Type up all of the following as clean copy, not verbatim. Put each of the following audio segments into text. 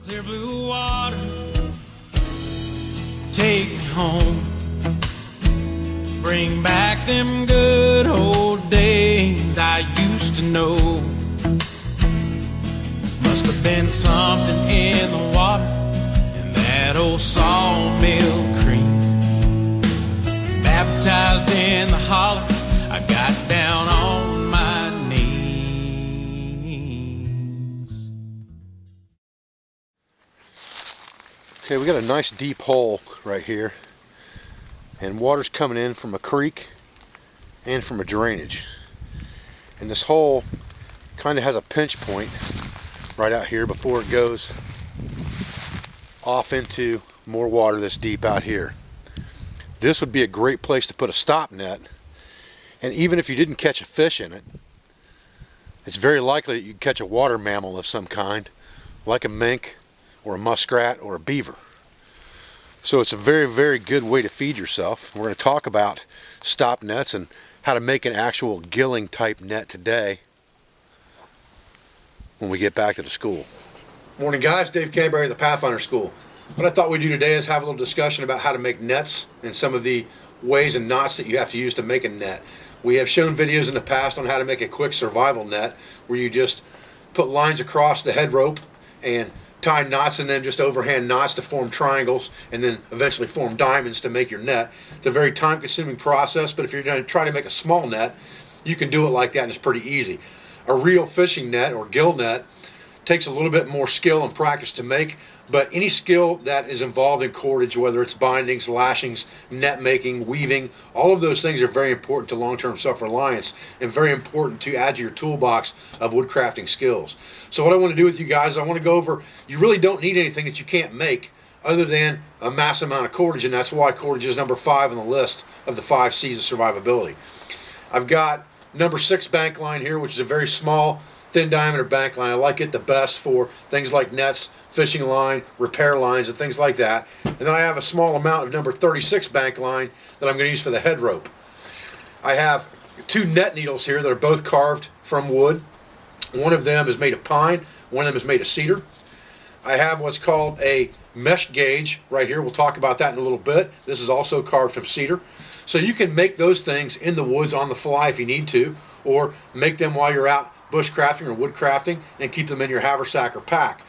Clear blue water, take it home. Bring back them good old days I used to know. Must have been something in the water in that old sawmill creek. Baptized in the holler, I got down on my knees. Okay, we got a nice deep hole right here, and water's coming in from a creek and from a drainage. And this hole kind of has a pinch point right out here before it goes off into more water that's deep out here. This would be a great place to put a stop net, and even if you didn't catch a fish in it, it's very likely that you'd catch a water mammal of some kind, like a mink or a muskrat or a beaver. So it's a very, very good way to feed yourself. We're going to talk about stop nets and how to make an actual gilling type net today when we get back to the school. Morning guys, Dave Canterbury, the Pathfinder School. What I thought we'd do today is have a little discussion about how to make nets and some of the ways and knots that you have to use to make a net. We have shown videos in the past on how to make a quick survival net where you just put lines across the head rope and tie knots in them, just overhand knots to form triangles and then eventually form diamonds to make your net. It's a very time-consuming process, but if you're going to try to make a small net, you can do it like that and it's pretty easy. A real fishing net or gill net takes a little bit more skill and practice to make, but any skill that is involved in cordage, whether it's bindings, lashings, net making, weaving, all of those things are very important to long-term self-reliance and very important to add to your toolbox of woodcrafting skills. So what I want to do with you guys, I want to go over, you really don't need anything that you can't make other than a mass amount of cordage, and that's why cordage is number 5 on the list of the 5 C's of survivability. I've got number 6 bank line here, which is a very small, thin diameter bank line. I like it the best for things like nets, fishing line, repair lines, and things like that. And then I have a small amount of number 36 bank line that I'm going to use for the head rope. I have 2 net needles here that are both carved from wood. One of them is made of pine, one of them is made of cedar. I have what's called a mesh gauge right here. We'll talk about that in a little bit. This is also carved from cedar. So you can make those things in the woods on the fly if you need to, or make them while you're out bushcrafting or woodcrafting and keep them in your haversack or pack.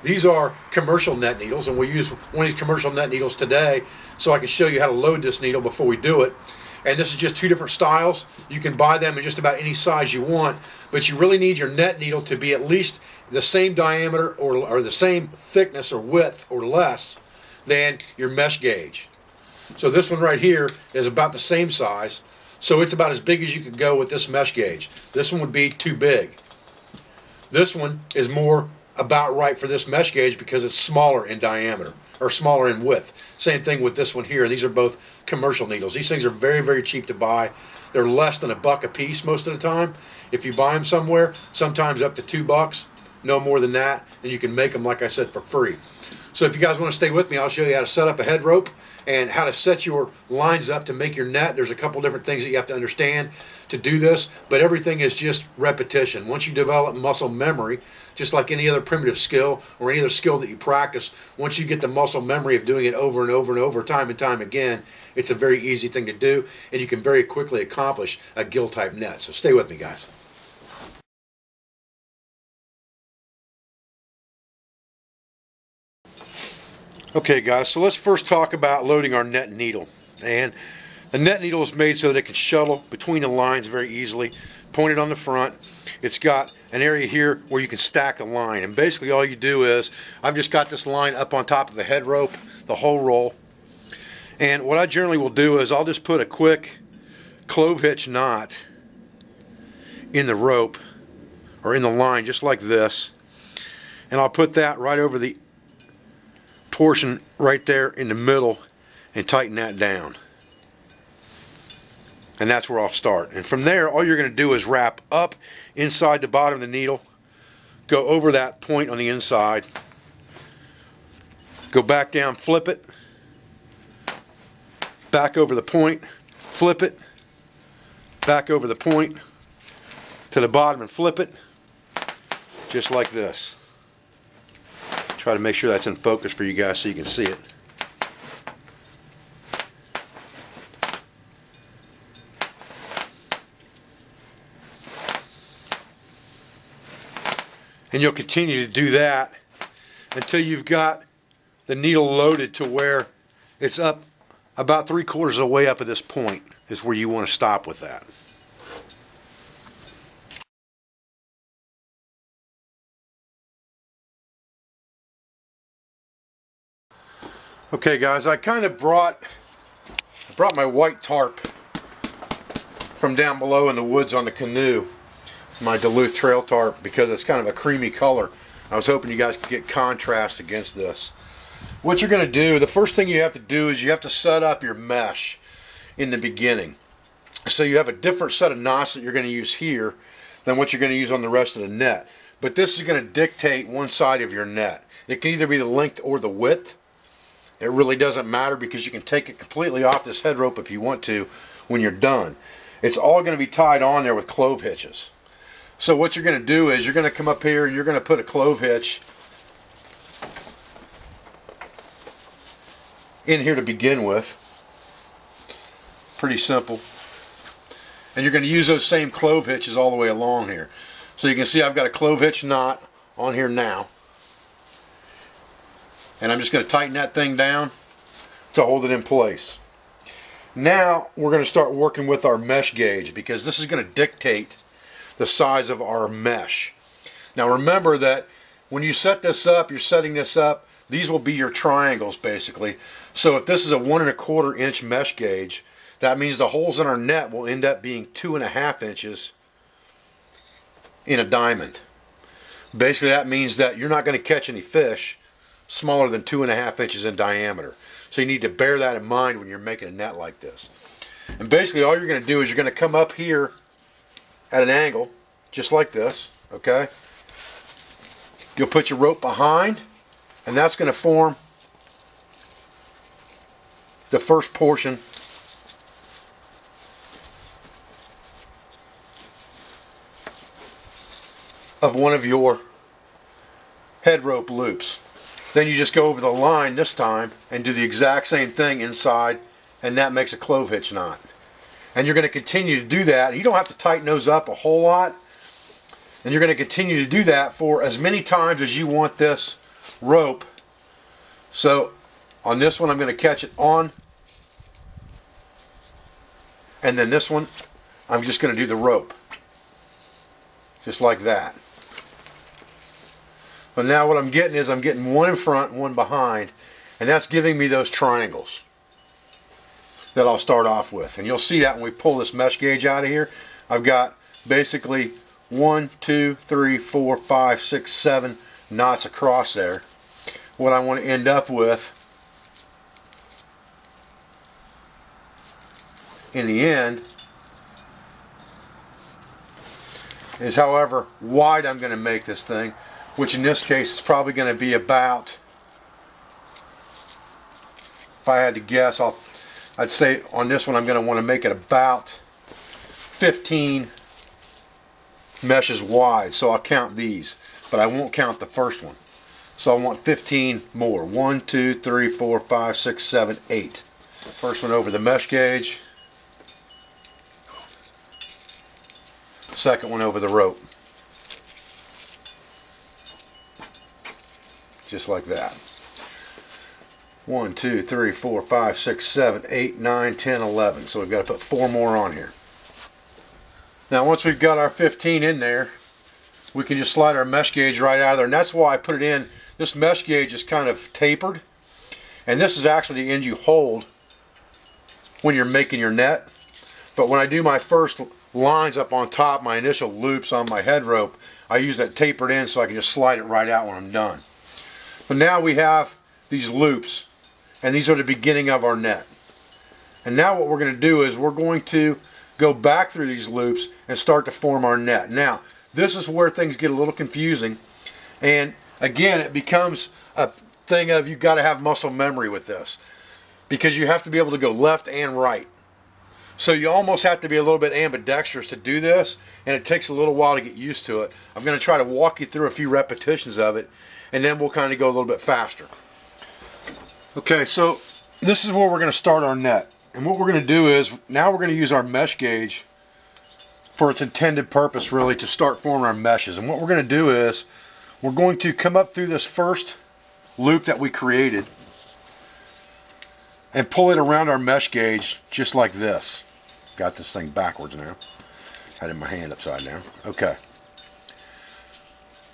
These are commercial net needles, and we use one of these commercial net needles today so I can show you how to load this needle before we do it. And this is just 2 different styles. You can buy them in just about any size you want, but you really need your net needle to be at least the same diameter or the same thickness or width or less than your mesh gauge. So this one right here is about the same size, so it's about as big as you could go with this mesh gauge. This one would be too big. This one is more about right for this mesh gauge because it's smaller in diameter or smaller in width. Same thing with this one here. These are both commercial needles. These things are very, very cheap to buy. They're less than $1 a piece most of the time. If you buy them somewhere, sometimes up to $2, no more than that, and you can make them, like I said, for free. So if you guys want to stay with me, I'll show you how to set up a head rope and how to set your lines up to make your net. There's a couple different things that you have to understand to do this, but everything is just repetition. Once you develop muscle memory, just like any other primitive skill or any other skill that you practice, once you get the muscle memory of doing it over and over and over, time and time again, it's a very easy thing to do, and you can very quickly accomplish a gill type net. So stay with me, guys. Okay guys, so let's first talk about loading our net needle. And the net needle is made so that it can shuttle between the lines very easily, pointed on the front. It's got an area here where you can stack the line, and basically all you do is, I've just got this line up on top of the head rope, the whole roll, and what I generally will do is I'll just put a quick clove hitch knot in the rope or in the line just like this, and I'll put that right over the portion right there in the middle and tighten that down, and that's where I'll start. And from there, all you're going to do is wrap up inside the bottom of the needle, go over that point on the inside, go back down, flip it, back over the point, flip it, back over the point to the bottom and flip it, just like this. Try to make sure that's in focus for you guys so you can see it. And you'll continue to do that until you've got the needle loaded to where it's up about 3/4 of the way up at this point is where you want to stop with that. Okay guys, I kind of brought my white tarp from down below in the woods on the canoe, my Duluth trail tarp, because it's kind of a creamy color. I was hoping you guys could get contrast against this. What you're going to do, the first thing you have to do is you have to set up your mesh in the beginning. So you have a different set of knots that you're going to use here than what you're going to use on the rest of the net. But this is going to dictate one side of your net. It can either be the length or the width. It really doesn't matter because you can take it completely off this head rope if you want to when you're done. It's all going to be tied on there with clove hitches. So what you're going to do is you're going to come up here and you're going to put a clove hitch in here to begin with. Pretty simple. And you're going to use those same clove hitches all the way along here. So you can see I've got a clove hitch knot on here now. And I'm just going to tighten that thing down to hold it in place. Now we're going to start working with our mesh gauge because this is going to dictate the size of our mesh. Now remember that when you set this up, you're setting this up, these will be your triangles basically. So if this is a 1 1/4 inch mesh gauge, that means the holes in our net will end up being 2.5 inches in a diamond. Basically that means that you're not going to catch any fish smaller than 2.5 inches in diameter. So you need to bear that in mind when you're making a net like this. And basically all you're going to do is you're going to come up here at an angle, just like this, okay? You'll put your rope behind, and that's going to form the first portion of one of your head rope loops. Then you just go over the line this time and do the exact same thing inside, and that makes a clove hitch knot. And you're going to continue to do that. You don't have to tighten those up a whole lot. And you're going to continue to do that for as many times as you want this rope. So on this one I'm going to catch it on. And then this one I'm just going to do the rope. Just like that. But now what I'm getting is I'm getting one in front and one behind, and that's giving me those triangles that I'll start off with. And you'll see that when we pull this mesh gauge out of here. I've got basically 1, 2, 3, 4, 5, 6, 7 knots across there. What I want to end up with in the end is however wide I'm going to make this thing, which in this case is probably going to be about, if I had to guess, I'd say on this one I'm going to want to make it about 15 meshes wide. So I'll count these, but I won't count the first one. So I want 15 more. 1, 2, 3, 4, 5, 6, 7, 8. First one over the mesh gauge. Second one over the rope. Just like that. 1, 2, 3, 4, 5, 6, 7, 8, 9, 10, 11. So we've got to put 4 more on here. Now once we've got our 15 in there, we can just slide our mesh gauge right out of there. And that's why I put it in. This mesh gauge is kind of tapered. And this is actually the end you hold when you're making your net. But when I do my first lines up on top, my initial loops on my head rope, I use that tapered end so I can just slide it right out when I'm done. But now we have these loops, and these are the beginning of our net. And now what we're going to do is we're going to go back through these loops and start to form our net. Now, this is where things get a little confusing, and again, it becomes a thing of you've got to have muscle memory with this, because you have to be able to go left and right. So you almost have to be a little bit ambidextrous to do this, and it takes a little while to get used to it. I'm going to try to walk you through a few repetitions of it, and then we'll kind of go a little bit faster. Okay, so this is where we're going to start our net. And what we're going to do is, now we're going to use our mesh gauge for its intended purpose, really, to start forming our meshes. And what we're going to do is, we're going to come up through this first loop that we created and pull it around our mesh gauge just like this. Got this thing backwards now. Had it in my hand upside down. Okay.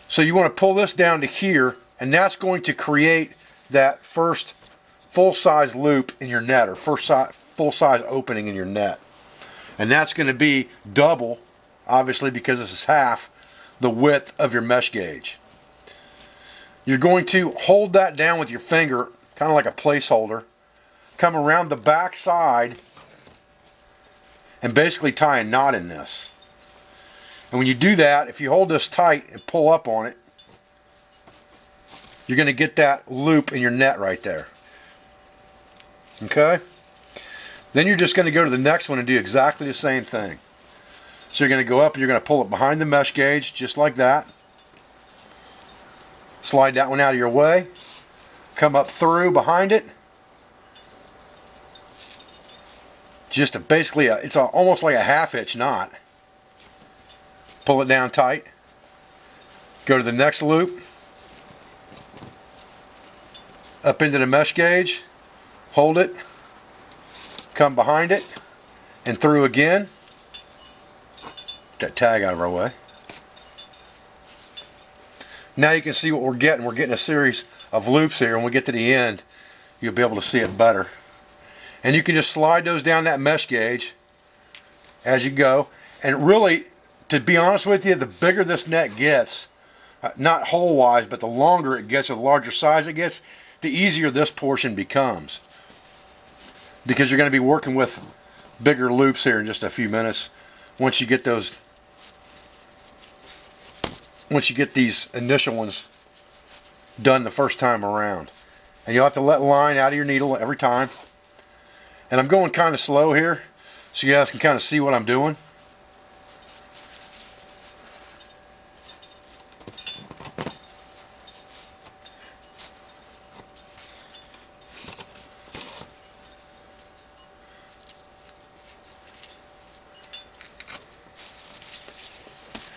So you want to pull this down to here, and that's going to create that first full-size loop in your net, or first full-size opening in your net. And that's going to be double, obviously, because this is half the width of your mesh gauge. You're going to hold that down with your finger, kind of like a placeholder, come around the back side, and basically tie a knot in this. And when you do that, if you hold this tight and pull up on it, you're going to get that loop in your net right there. Okay? Then you're just going to go to the next one and do exactly the same thing. So you're going to go up and you're going to pull it behind the mesh gauge, just like that. Slide that one out of your way. Come up through behind it. Just basically, it's almost like a half-hitch knot. Pull it down tight. Go to the next loop. Up into the mesh gauge. Hold it. Come behind it. And through again. Get that tag out of our way. Now you can see what we're getting. We're getting a series of loops here. When we get to the end, you'll be able to see it better. And you can just slide those down that mesh gauge as you go. And really, to be honest with you, the bigger this net gets, not hole-wise, but the longer it gets, or the larger size it gets, the easier this portion becomes. Because you're going to be working with bigger loops here in just a few minutes once you get those. Once you get these initial ones done the first time around. And you'll have to let line out of your needle every time. And I'm going kind of slow here, so you guys can kind of see what I'm doing.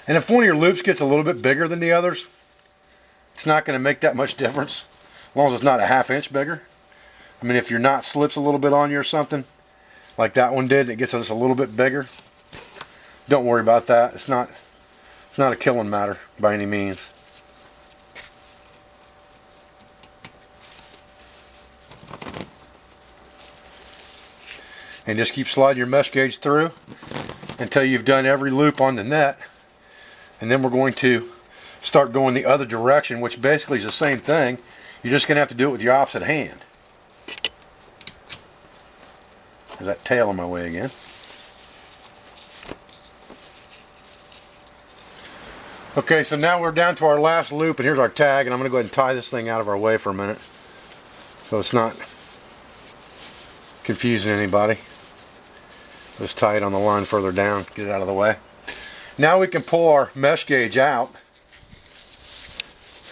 And if one of your loops gets a little bit bigger than the others, it's not going to make that much difference, as long as it's not a half-inch bigger. I mean, if your knot slips a little bit on you or something, like that one did, it gets us a little bit bigger. Don't worry about that. It's not a killing matter by any means. And just keep sliding your mesh gauge through until you've done every loop on the net. And then we're going to start going the other direction, which basically is the same thing. You're just going to have to do it with your opposite hand. There's that tail in my way again. Okay, so now we're down to our last loop, and here's our tag, and I'm going to go ahead and tie this thing out of our way for a minute so it's not confusing anybody. Just tie it on the line further down, get it out of the way. Now we can pull our mesh gauge out,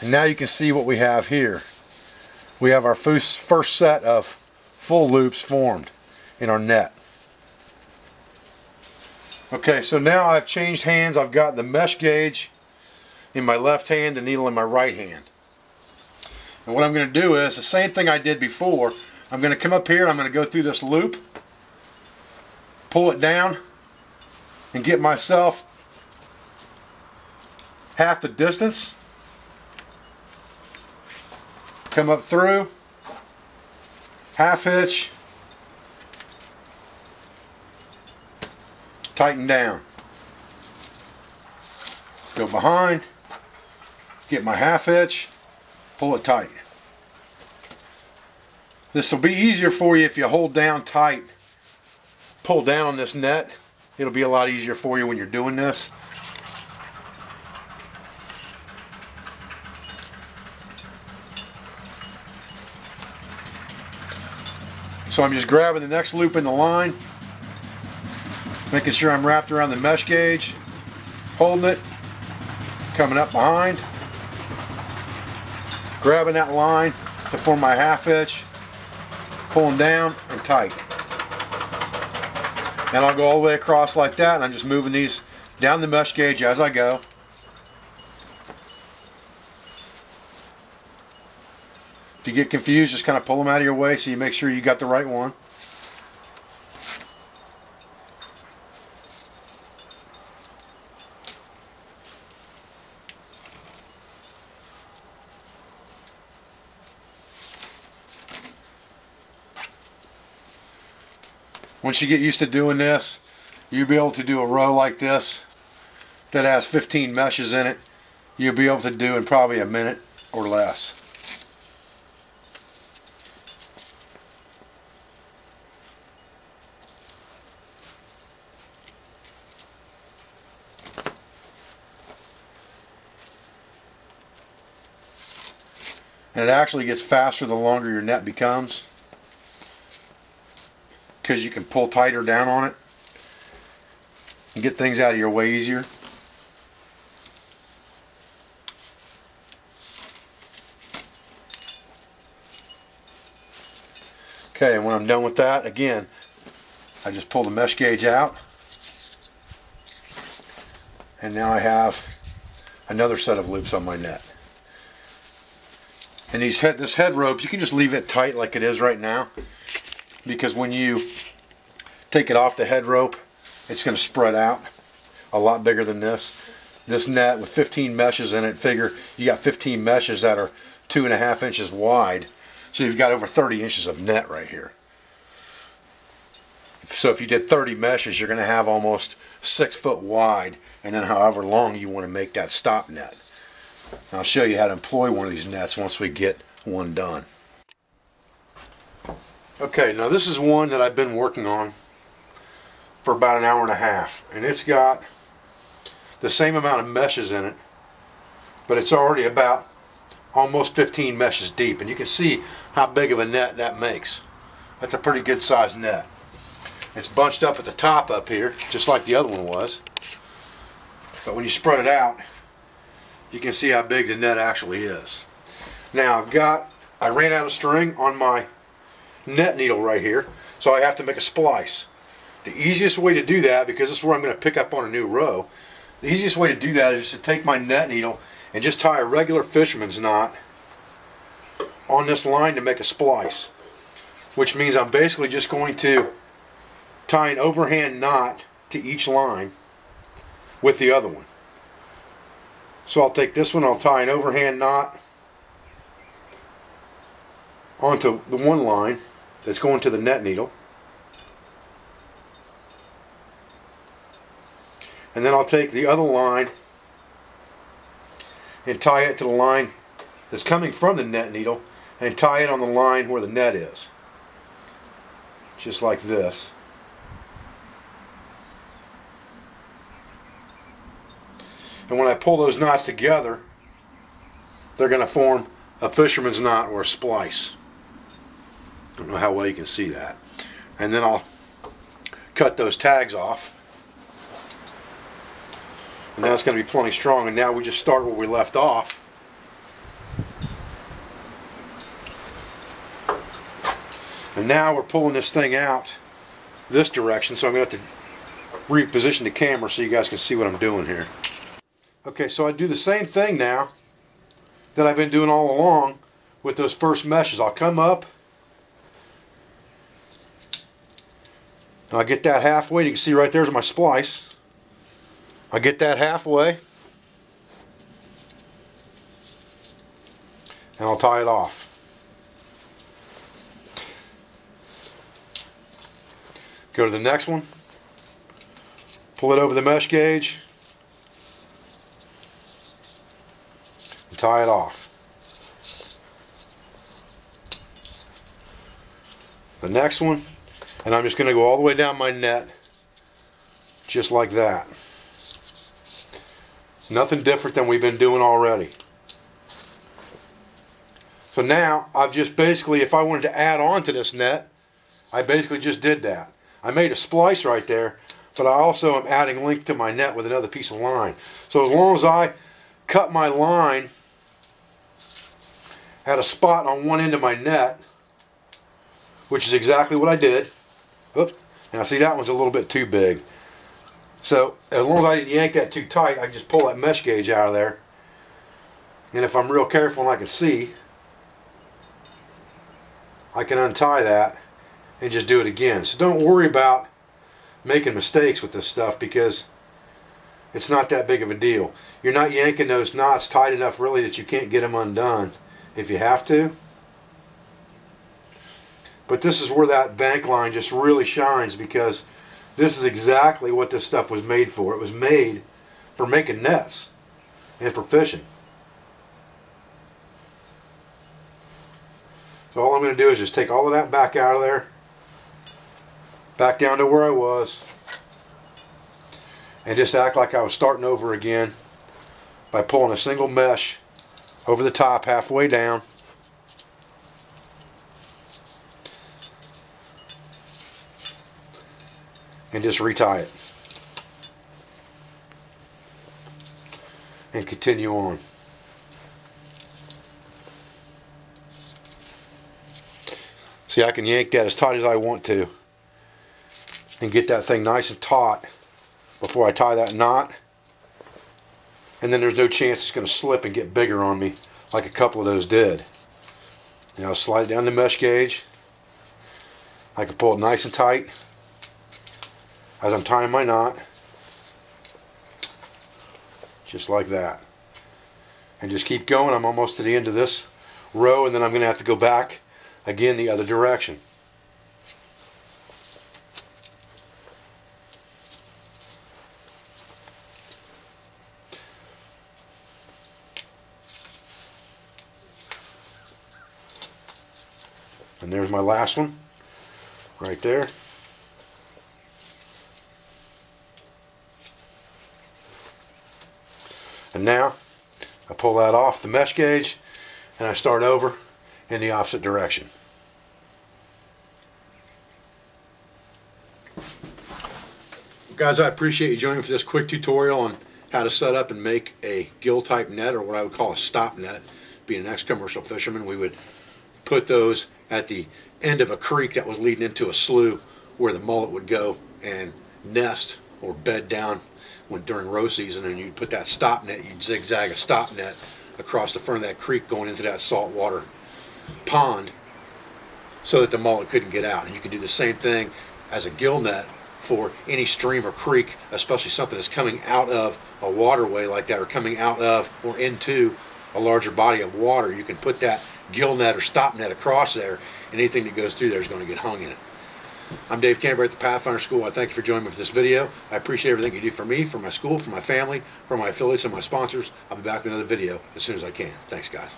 and now you can see what we have here. We have our first set of full loops formed in our net. Okay, so now I've changed hands. I've got the mesh gauge in my left hand, the needle in my right hand. And what I'm going to do is the same thing I did before. I'm going to come up here and I'm going to go through this loop, pull it down, and get myself half the distance. Come up through, half hitch, tighten down. Go behind, get my half hitch, pull it tight. This will be easier for you if you hold down tight, pull down on this net. It'll be a lot easier for you when you're doing this. So I'm just grabbing the next loop in the line, making sure I'm wrapped around the mesh gauge, holding it, coming up behind, grabbing that line to form my half hitch, pulling down and tight. And I'll go all the way across like that, and I'm just moving these down the mesh gauge as I go. If you get confused, just kind of pull them out of your way so you make sure you got the right one. Once you get used to doing this, you'll be able to do a row like this that has 15 meshes in it. You'll be able to do in probably a minute or less. And it actually gets faster the longer your net becomes, because you can pull tighter down on it and get things out of your way easier. Okay, and when I'm done with that, again, I just pull the mesh gauge out, and now I have another set of loops on my net. And this head rope, you can just leave it tight like it is right now, because when you take it off the head rope, it's going to spread out a lot bigger than this. This net with 15 meshes in it, figure you got 15 meshes that are 2.5 inches wide, so you've got over 30 inches of net right here. So if you did 30 meshes, you're going to have almost 6 foot wide, and then however long you want to make that stop net. I'll show you how to employ one of these nets once we get one done. Okay, now this is one that I've been working on for about an hour and a half, and it's got the same amount of meshes in it, but it's already about almost 15 meshes deep, and you can see how big of a net that makes. That's a pretty good sized net. It's bunched up at the top up here, just like the other one was, but when you spread it out, you can see how big the net actually is. Now I ran out of string on my net needle right here, so I have to make a splice. The easiest way to do that, because this is where I'm going to pick up on a new row, the easiest way to do that is to take my net needle and just tie a regular fisherman's knot on this line to make a splice, which means I'm basically just going to tie an overhand knot to each line with the other one. So I'll take this one, I'll tie an overhand knot onto the one line that's going to the net needle. And then I'll take the other line and tie it to the line that's coming from the net needle and tie it on the line where the net is. Just like this. And when I pull those knots together, they're going to form a fisherman's knot or a splice. I don't know how well you can see that. And then I'll cut those tags off. And now it's going to be plenty strong. And now we just start where we left off. And now we're pulling this thing out this direction. So I'm going to have to reposition the camera so you guys can see what I'm doing here. Okay, so I do the same thing now that I've been doing all along with those first meshes. I'll come up, I'll get that halfway. You can see right there's my splice. I'll get that halfway, and I'll tie it off. Go to the next one, pull it over the mesh gauge, tie it off. The next one, and I'm just going to go all the way down my net just like that. Nothing different than we've been doing already. So now I've just basically, if I wanted to add on to this net, I basically just did that. I made a splice right there, but I also am adding length to my net with another piece of line. So as long as I cut my line had a spot on one end of my net, which is exactly what I did. Oop. Now see, that one's a little bit too big. So as long as I didn't yank that too tight, I can just pull that mesh gauge out of there. And if I'm real careful and I can see, I can untie that and just do it again. So don't worry about making mistakes with this stuff, because it's not that big of a deal. You're not yanking those knots tight enough really that you can't get them undone if you have to. But this is where that bank line just really shines, because this is exactly what this stuff was made for. It was made for making nets and for fishing. So all I'm going to do is just take all of that back out of there, back down to where I was, and just act like I was starting over again by pulling a single mesh over the top halfway down. And just retie it. And continue on. See, I can yank that as tight as I want to and get that thing nice and taut before I tie that knot. And then there's no chance it's going to slip and get bigger on me like a couple of those did. And I'll slide down the mesh gauge. I can pull it nice and tight as I'm tying my knot, just like that, and just keep going. I'm almost to the end of this row, and then I'm going to have to go back again the other direction. And there's my last one right there. And now I pull that off the mesh gauge and I start over in the opposite direction. Guys, I appreciate you joining me for this quick tutorial on how to set up and make a gill type net, or what I would call a stop net. Being an ex-commercial fisherman, we would put those at the end of a creek that was leading into a slough where the mullet would go and nest or bed down during row season, and you'd put that stop net, you'd zigzag a stop net across the front of that creek going into that saltwater pond so that the mullet couldn't get out. And you can do the same thing as a gill net for any stream or creek, especially something that's coming out of a waterway like that, or coming out of or into a larger body of water. You can put that gill net or stop net across there, and anything that goes through there is going to get hung in it. I'm Dave Canterbury at the Pathfinder School. I thank you for joining me for this video. I appreciate everything you do for me, for my school, for my family, for my affiliates and my sponsors. I'll be back with another video as soon as I can. Thanks, guys.